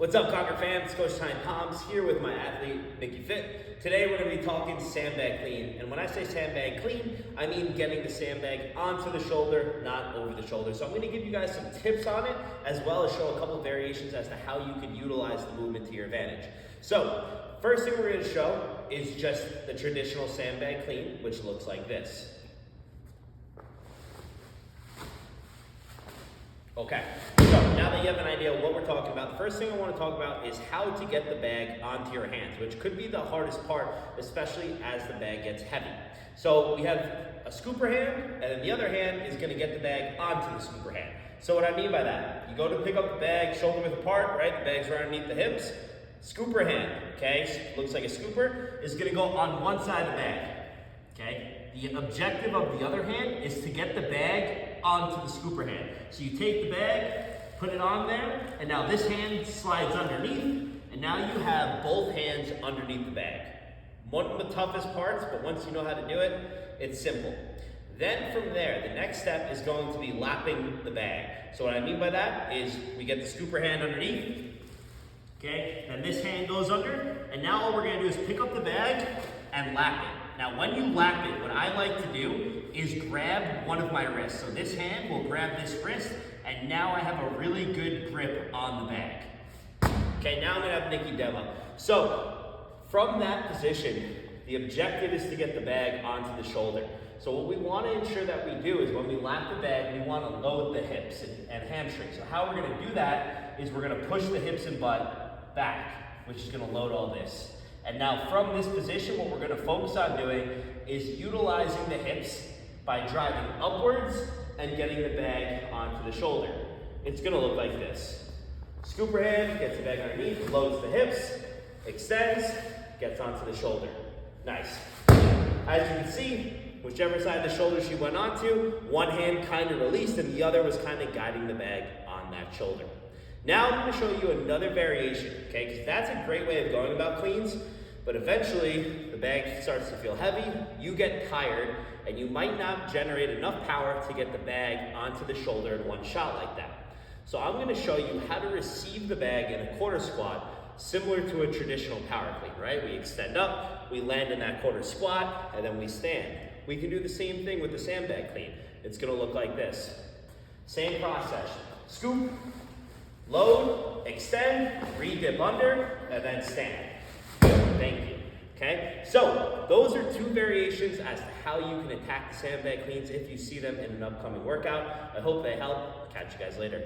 What's up, Conquer fam? It's Coach Time Toms here with my athlete, Nikki Fit. Today we're going to be talking sandbag clean. And when I say sandbag clean, I mean getting the sandbag onto the shoulder, not over the shoulder. So I'm going to give you guys some tips on it, as well as show a couple of variations as to how you can utilize the movement to your advantage. So, first thing we're going to show is just the traditional sandbag clean, which looks like this. Okay, so now that you have an idea of what we're talking about, the first thing I want to talk about is how to get the bag onto your hands, which could be the hardest part, especially as the bag gets heavy. So we have a scooper hand, and then the other hand is going to get the bag onto the scooper hand. So what I mean by that, you go to pick up the bag, shoulder width apart, right? The bag's right underneath the hips. Scooper hand, okay, looks like a scooper, is going to go on one side of the bag, okay? The objective of the other hand is to get the bag onto the scooper hand. So you take the bag, put it on there, and now this hand slides underneath, and now you have both hands underneath the bag. One of the toughest parts, but once you know how to do it, it's simple. Then from there, the next step is going to be lapping the bag. So what I mean by that is we get the scooper hand underneath, okay, then this hand goes under, and now all we're gonna do is pick up the bag and lap it. Now when you lap it, what I like to do is grab one of my wrists. So this hand will grab this wrist, and now I have a really good grip on the bag. Okay, now I'm gonna have Nikki demo. So from that position, the objective is to get the bag onto the shoulder. So what we wanna ensure that we do is when we lap the bag, we wanna load the hips and hamstrings. So how we're gonna do that is we're gonna push the hips and butt back, which is gonna load all this. And now from this position, what we're going to focus on doing is utilizing the hips by driving upwards and getting the bag onto the shoulder. It's going to look like this. Scooper hand, gets the bag underneath, loads the hips, extends, gets onto the shoulder. Nice. As you can see, whichever side of the shoulder she went onto, one hand kind of released and the other was kind of guiding the bag on that shoulder. Now I'm going to show you another variation, okay, because that's a great way of going about cleans, but eventually the bag starts to feel heavy, you get tired, and you might not generate enough power to get the bag onto the shoulder in one shot like that. So I'm going to show you how to receive the bag in a quarter squat, similar to a traditional power clean, right? We extend up, we land in that quarter squat, and then we stand. We can do the same thing with the sandbag clean. It's going to look like this. Same process. Scoop, load, extend, re-dip under, and then stand. Thank you. Okay? So, those are two variations as to how you can attack the sandbag cleans if you see them in an upcoming workout. I hope they help. Catch you guys later.